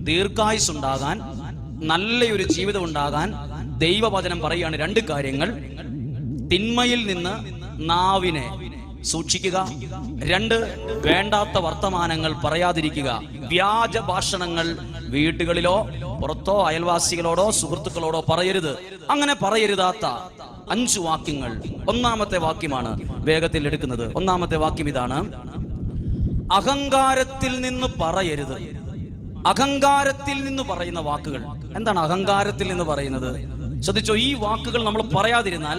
ദീർഘായുസ് ഉണ്ടാകാൻ, നല്ലൊരു ജീവിതം ഉണ്ടാകാൻ ദൈവവചനം പറയുകയാണ് രണ്ട് കാര്യങ്ങൾ. തിന്മയിൽ നിന്ന് നാവിനെ സൂക്ഷിക്കുക. രണ്ട്, വേണ്ടാത്ത വർത്തമാനങ്ങൾ പറയാതിരിക്കുക. വ്യാജ ഭാഷണങ്ങൾ വീട്ടുകളിലോ പുറത്തോ അയൽവാസികളോടോ സുഹൃത്തുക്കളോടോ പറയരുത്. അങ്ങനെ പറയരുതാത്ത 5 വാക്യങ്ങൾ. ഒന്നാമത്തെ വാക്യമാണ് വേഗത്തിൽ എടുക്കുന്നത്. ഒന്നാമത്തെ വാക്യം ഇതാണ്: അഹങ്കാരത്തിൽ നിന്ന് പറയരുത്. അഹങ്കാരത്തിൽ നിന്ന് പറയുന്ന വാക്കുകൾ. എന്താണ് അഹങ്കാരത്തിൽ നിന്ന് പറയുന്നത്? ശ്രദ്ധിച്ചോ, ഈ വാക്കുകൾ നമ്മൾ പറയാതിരുന്നാൽ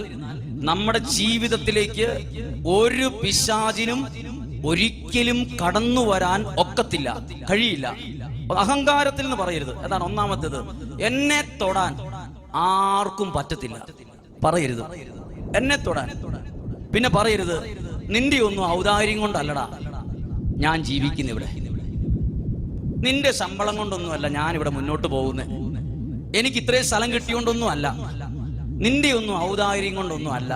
നമ്മുടെ ജീവിതത്തിലേക്ക് ഒരു പിശാചിനും ഒരിക്കലും കടന്നു വരാൻ ഒക്കത്തില്ല, കഴിയില്ല. അഹങ്കാരത്തിൽ നിന്ന് പറയരുത്. എന്താണ് ഒന്നാമത്തേത്? എന്നെ തൊടാൻ ആർക്കും പറ്റത്തില്ല, പറയരുത്. എന്നെ തൊടാൻ. പിന്നെ പറയരുത്, നിന്റെ ഒന്നും ഔദാര്യം കൊണ്ടല്ലടാ ഞാൻ ജീവിക്കുന്ന ഇവിടെ, നിന്റെ ശമ്പളം കൊണ്ടൊന്നുമല്ല ഞാൻ ഇവിടെ മുന്നോട്ട് പോകുന്നത്, എനിക്ക് ഇത്രയും സ്ഥലം കിട്ടിയോണ്ടൊന്നും അല്ല, നിന്റെ ഒന്നും ഔദാര്യം കൊണ്ടൊന്നും അല്ല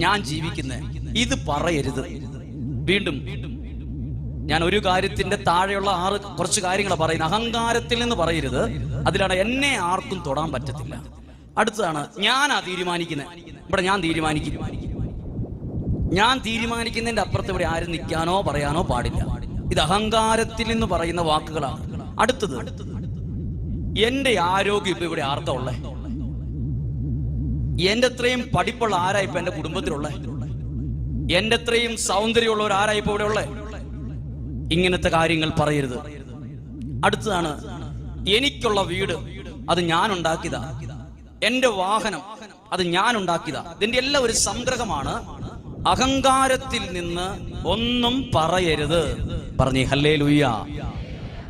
ഞാൻ ജീവിക്കുന്നത്. ഇത് പറയരുത്. വീണ്ടും ഞാൻ ഒരു കാര്യത്തിന്റെ താഴെയുള്ള കുറച്ച് കാര്യങ്ങളാണ് പറയുന്നത്. അഹങ്കാരത്തിൽ നിന്ന് പറയരുത്. അതിലാണ് എന്നെ ആർക്കും തൊടാൻ പറ്റത്തില്ല. അടുത്തതാണ് ഞാനാ തീരുമാനിക്കുന്നത്. ഇവിടെ ഞാൻ തീരുമാനിക്കും. ഞാൻ തീരുമാനിക്കുന്നതിന്റെ അപ്പുറത്ത് ഇവിടെ ആരും നിൽക്കാനോ പറയാനോ പാടില്ല. ഇത് അഹങ്കാരത്തിൽ നിന്ന് പറയുന്ന വാക്കുകളാണ്. അടുത്തത്, എന്റെ ആരോഗ്യം ഇപ്പൊ ഇവിടെ ആർക്കാ ഉള്ളേ? എന്റെ അത്രയും പഠിപ്പുള്ള ആരാ ഇപ്പൊ എന്റെ കുടുംബത്തിലുള്ള? എന്റെ അത്രയും സൗന്ദര്യമുള്ളവർ ആരാ ഇപ്പൊ ഇവിടെ ഉള്ളേ? ഇങ്ങനത്തെ കാര്യങ്ങൾ പറയരുത്. അടുത്തതാണ്, എനിക്കുള്ള വീട് അത് ഞാൻ ഉണ്ടാക്കിയതാ, എന്റെ വാഹനം അത് ഞാൻ ഉണ്ടാക്കിയതാ. ഇതിന്റെ എല്ലാം ഒരു സംഗ്രഹമാണ്. അഹങ്കാരത്തിൽ നിന്ന് ഒന്നും പറയരുത്. പറഞ്ഞേ ഹല്ലേലൂയ.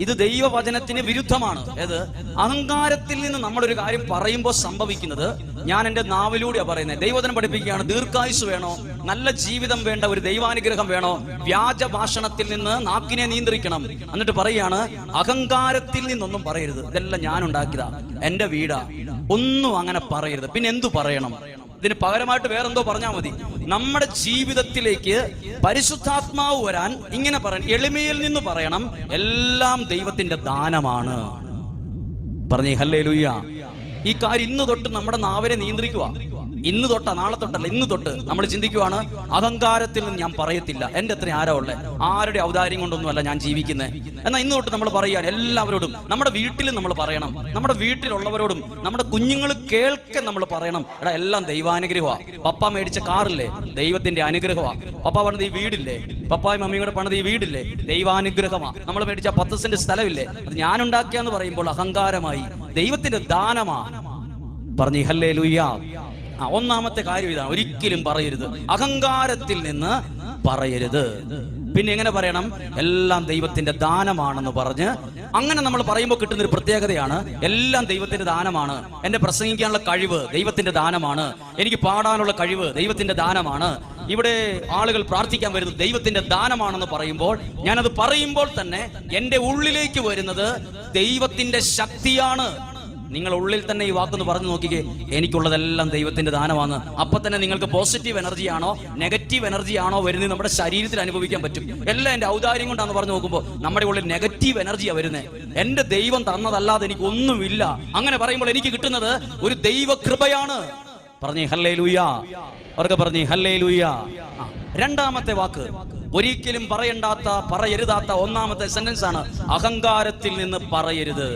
ഇത് ദൈവവചനത്തിന് വിരുദ്ധമാണ്. ഏത്? അഹങ്കാരത്തിൽ നിന്ന് നമ്മളൊരു കാര്യം പറയുമ്പോൾ സംഭവിക്കുന്നത്, ഞാൻ എന്റെ നാവിലൂടെയാ പറയുന്നത്. ദൈവവചനം പഠിപ്പിക്കുകയാണ്, ദീർഘായുസ് വേണോ, നല്ല ജീവിതം വേണ്ട, ഒരു ദൈവാനുഗ്രഹം വേണോ, വ്യാജ ഭാഷണത്തിൽ നിന്ന് നാക്കിനെ നിയന്ത്രിക്കണം. എന്നിട്ട് പറയാണ്, അഹങ്കാരത്തിൽ നിന്നൊന്നും പറയരുത്. ഇതെല്ലാം ഞാൻ ഉണ്ടാക്കിയതാ, എന്റെ വീടാ, ഒന്നും അങ്ങനെ പറയരുത്. പിന്നെ എന്തു പറയണം? ഇതിന് പകരമായിട്ട് വേറെന്തോ പറഞ്ഞാൽ മതി. നമ്മുടെ ജീവിതത്തിലേക്ക് പരിശുദ്ധാത്മാവ് വരാൻ ഇങ്ങനെ പറയണം, എളിമയിൽ നിന്ന് പറയണം, എല്ലാം ദൈവത്തിന്റെ ദാനമാണ്. പറഞ്ഞേ ഹല്ലേലൂയ. ഈ കാര്യം ഇന്ന് തൊട്ട് നമ്മുടെ നാവിനെ നിയന്ത്രിക്കുക. ഇന്ന് തൊട്ടാ, നാളെ തൊട്ടല്ല, ഇന്ന് തൊട്ട് നമ്മൾ ചിന്തിക്കുവാണ്, അഹങ്കാരത്തിൽ നിന്ന് ഞാൻ പറയത്തില്ല, എന്റെ അത്ര ആരാ ഉള്ളേ, ആരുടെ ഔദാര്യം കൊണ്ടൊന്നുമല്ല ഞാൻ ജീവിക്കുന്നത്. എന്നാൽ ഇന്ന് തൊട്ട് നമ്മൾ പറയുകയാണ് എല്ലാവരോടും. നമ്മുടെ വീട്ടിലും നമ്മൾ പറയണം, നമ്മുടെ വീട്ടിലുള്ളവരോടും, നമ്മുടെ കുഞ്ഞുങ്ങൾ കേൾക്കെ നമ്മൾ പറയണം, എടാ എല്ലാം ദൈവാനുഗ്രഹമാണ്. പപ്പ മേടിച്ച കാറില്ലേ, ദൈവത്തിന്റെ അനുഗ്രഹമാണ്. പപ്പ പണിത് ഈ വീടില്ലേ, പപ്പായും മമ്മിയും കൂടെ പണിത് ഈ വീടില്ലേ, ദൈവാനുഗ്രഹമാണ്. നമ്മൾ മേടിച്ച 10 സെന്റ് സ്ഥലമില്ലേ, അത് ഞാൻ ഉണ്ടാക്കിയാന്ന് പറയുമ്പോൾ അഹങ്കാരമായി, ദൈവത്തിന്റെ ദാനമാണ്. പറഞ്ഞേ ഹല്ലേലൂയ. ഒന്നാമത്തെ കാര്യം ഇതാണ്, ഒരിക്കലും പറയരുത്. അഹങ്കാരത്തിൽ നിന്ന് പറയരുത്. പിന്നെ എങ്ങനെ പറയണം? എല്ലാം ദൈവത്തിന്റെ ദാനമാണെന്ന് പറഞ്ഞ്. അങ്ങനെ നമ്മൾ പറയുമ്പോൾ കിട്ടുന്ന ഒരു പ്രത്യേകതയാണ്, എല്ലാം ദൈവത്തിന്റെ ദാനമാണ്. എന്റെ പ്രസംഗിക്കാനുള്ള കഴിവ് ദൈവത്തിന്റെ ദാനമാണ്, എനിക്ക് പാടാനുള്ള കഴിവ് ദൈവത്തിന്റെ ദാനമാണ്, ഇവിടെ ആളുകൾ പ്രാർത്ഥിക്കാൻ വരുന്നത് ദൈവത്തിന്റെ ദാനമാണെന്ന് പറയുമ്പോൾ, ഞാനത് പറയുമ്പോൾ തന്നെ എന്റെ ഉള്ളിലേക്ക് വരുന്നത് ദൈവത്തിന്റെ ശക്തിയാണ്. നിങ്ങൾ ഉള്ളിൽ തന്നെ ഈ വാക്കൊന്ന് പറഞ്ഞു നോക്കിക്കേ, എനിക്കുള്ളതെല്ലാം ദൈവത്തിന്റെ ദാനമാണ്. അപ്പൊ തന്നെ നിങ്ങൾക്ക് പോസിറ്റീവ് എനർജിയാണോ നെഗറ്റീവ് എനർജിയാണോ വരുന്നത് നമ്മുടെ ശരീരത്തിൽ അനുഭവിക്കാൻ പറ്റും. എല്ലാം എന്റെ ഔദാര്യം കൊണ്ടാന്ന് പറഞ്ഞു നോക്കുമ്പോൾ നമ്മുടെ ഉള്ളിൽ നെഗറ്റീവ് എനർജിയാ വരുന്നത്. എന്റെ ദൈവം തന്നതല്ലാതെ എനിക്ക് ഒന്നുമില്ല. അങ്ങനെ പറയുമ്പോൾ എനിക്ക് കിട്ടുന്നത് ഒരു ദൈവകൃപയാണ്. പറഞ്ഞേ ഹല്ലേലൂയ. അവർക്ക് പറഞ്ഞേ ഹല്ലേലൂയ. രണ്ടാമത്തെ വാക്ക്, ഒരിക്കലും പറയരുതാത്ത ഒന്നാമത്തെ സെന്റൻസ് ആണ്, അഹങ്കാരത്തിൽ നിന്ന് പറയരുത്.